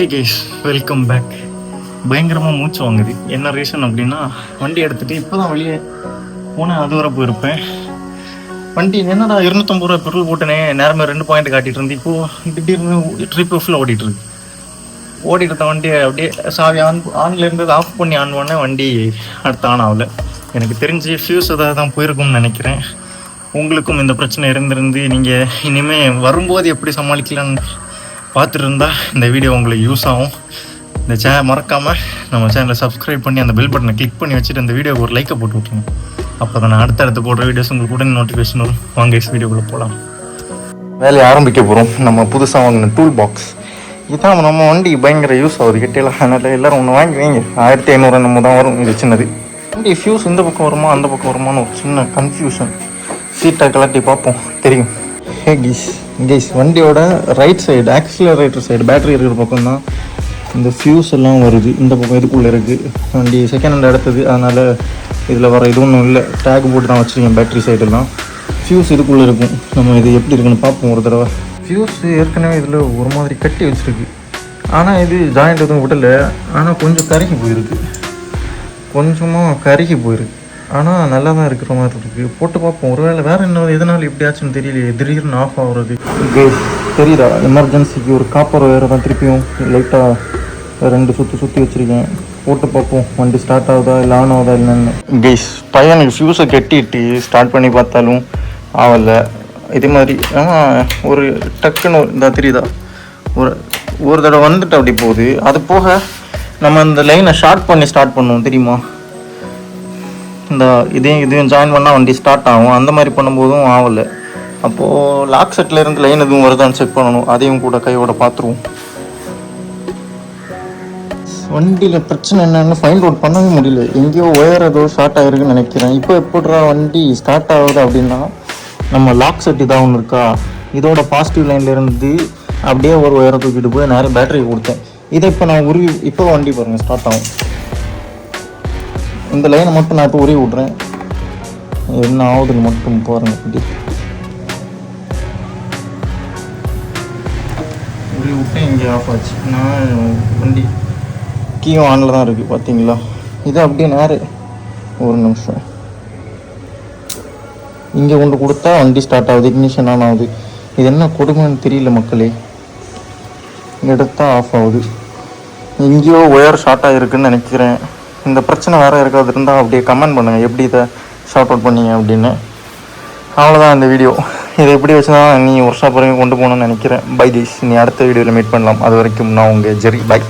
ஹே case, welcome back. பயங்கரமாக மூச்சு வாங்குது. என்ன ரீசன் அப்படின்னா, வண்டி எடுத்துகிட்டு இப்போ தான் வெளியே போனேன். அது வரை போயிருப்பேன். வண்டி என்னடா 250 ரூபா பெட்ரோல் போட்டேனே, நேரமே 2 பாயிண்ட் காட்டிகிட்டு இருந்து இப்போது திடீர்னு ட்ரிப் ஃபுல்லாக ஓடிட்டுருக்கு. ஓடிட்டு இருந்த வண்டியை அப்படியே சாவி ஆன்ல இருந்தது ஆஃப் பண்ணி ஆன் பண்ணேன். வண்டி அடுத்து ஆன் ஆகலை. எனக்கு தெரிஞ்சு ஃபியூஸ் ஏதாவது தான் போயிருக்கும்னு நினைக்கிறேன். உங்களுக்கும் இந்த பிரச்சனை இருந்திருந்து நீங்கள் இனிமேல் வரும்போது எப்படி சமாளிக்கலான்னு பார்த்துட்டு இருந்தால் இந்த வீடியோ உங்களுக்கு யூஸ் ஆகும். இந்த மறக்காமல் நம்ம சேனலை சப்ஸ்கிரைப் பண்ணி அந்த பெல் பட்டனை கிளிக் பண்ணி வச்சுட்டு அந்த வீடியோக்கு ஒரு லைக்கை போட்டு விட்ருங்க. அப்போ தான் நான் அடுத்தடுத்து போடுற வீடியோஸ் உங்களுக்கு உடனே நோட்டிஃபிகேஷன் வரும். வாங்க வீடியோக்குள்ளே போகலாம். வேலையை ஆரம்பிக்க போகிறோம். நம்ம புதுசாக வாங்கின டூல் பாக்ஸ் இதுதான் நம்ம வண்டி பயங்கர யூஸ் ஆகுது கிட்டலாம். அதனால் எல்லோரும் ஒன்று வாங்கி வைங்க. 1500 நம்ம தான் வரும். இது சின்னது வண்டி. ஃபியூஸ் இந்த பக்கம் வருமா அந்த பக்கம் வருமானு ஒரு சின்ன கன்ஃபியூஷன். சீட்டை கலட்டி பார்ப்போம், தெரியும். ஹே கைஸ், வண்டியோட right side accelerator side battery இருக்கிற பக்கம் தான் இந்த ஃபியூஸ் எல்லாம் வருது. இந்த பக்கம் இதுக்குள்ளே இருக்குது. வண்டி செகண்ட் ஹேண்ட் எடுத்தது, அதனால் இதில் வர இது ஒன்றும் இல்லை. டேக் போட்டு தான் வச்சுருக்கேன். பேட்டரி சைடெல்லாம் ஃபியூஸ் இதுக்குள்ளே இருக்கும். நம்ம இது எப்படி இருக்குன்னு பார்ப்போம் ஒரு தடவை. ஃபியூஸ் ஏற்கனவே இதில் ஒரு மாதிரி கட்டி வச்சுருக்கு. ஆனால் இது ஜாயிண்ட் எதுவும் விடலை. ஆனால் கொஞ்சம் கருகி போயிருக்கு. கொஞ்சமாக கருகி போயிருக்கு. ஆனால் நல்லா தான் இருக்கிற மாதிரி இருக்குது. போட்டு பார்ப்போம். ஒருவேளை வேறு என்ன எதனால் இப்படி ஆச்சுன்னு தெரியலையே. திடீர்னு ஆஃப் ஆகுறது தெரியுதா? எமர்ஜென்சிக்கு ஒரு காப்பர் ஒயரை தான் திருப்பியும் லைட்டாக 2 சுற்றி வச்சுருக்கேன். போட்டு பார்ப்போம் வண்டி ஸ்டார்ட் ஆகுதா இல்லை ஆன் ஆகுதா இல்லைன்னு. கைஸ், பையனுக்கு ஃபியூஸை கட்டிட்டு ஸ்டார்ட் பண்ணி பார்த்தாலும் ஆகலை. இதே மாதிரி ஒரு டக்குன்னு இந்த தெரியுதா, ஒரு தடவை வந்துட்டு அப்படி போகுது. அது போக நம்ம இந்த லைனை ஷார்ட் பண்ணி ஸ்டார்ட் பண்ணுவோம், தெரியுமா? இந்த இதையும் ஜாயின் பண்ணால் வண்டி ஸ்டார்ட் ஆகும். அந்த மாதிரி பண்ணும்போதும் ஆகலை. அப்போது லாக் செட்டில் இருந்து லைன் எதுவும் வருதான்னு செக் பண்ணணும். அதையும் கூட கையோட பார்த்துருவோம். வண்டியில் பிரச்சனை என்னென்னு ஃபைண்ட் அவுட் பண்ணவே முடியல. எங்கேயோ ஒயர் ஏதோ ஷார்ட் ஆகிருக்குன்னு நினைக்கிறேன். இப்போ எப்படிறா வண்டி ஸ்டார்ட் ஆகுது அப்படின்னா, நம்ம லாக் செட் இதாக ஒன்று இருக்கா, இதோட பாசிட்டிவ் லைன்லேருந்து அப்படியே ஒரு ஒயரை தூக்கிட்டு போய் நிறைய பேட்டரி கொடுத்தேன். இதை இப்போ நான் இப்போ வண்டி பாருங்கள் ஸ்டார்ட் ஆகும். இந்த லைனை மட்டும் நான் இப்போ உருவி விட்றேன். என்ன ஆகுதுன்னு மட்டும் பாருங்க. இப்படி உருவி விட்டேன். இங்கே ஆஃப் ஆச்சு. நான் வண்டி கீயும் ஆனில் தான் இருக்குது, பார்த்தீங்களா? இது அப்படியே நேரம் ஒரு நிமிஷம் இங்கே கொண்டு கொடுத்தா வண்டி ஸ்டார்ட் ஆகுது, இக்னிஷன் ஆன் ஆகுது. இது என்ன கொடுமைன்னு தெரியல மக்களே. எடுத்தால் ஆஃப் ஆகுது. எங்கேயோ ஒயர் ஷார்ட் ஆகிருக்குன்னு நினைக்கிறேன். இந்த பிரச்சனை வேறு இருக்காது இருந்தால் அப்படியே கமெண்ட் பண்ணுங்கள் எப்படி இதை ஷார்ட் அவுட் பண்ணீங்க அப்படின்னு. அவ்வளோதான் இந்த வீடியோ. இதை எப்படி வச்சு தான் நீ ஒர்க் ஷாப் வரைக்கும் கொண்டு போகணுன்னு நினைக்கிறேன். பை கைஸ், நீ அடுத்த வீடியோவில் மீட் பண்ணலாம். அது வரைக்கும் நான் உங்கள் ஜெரி. பை.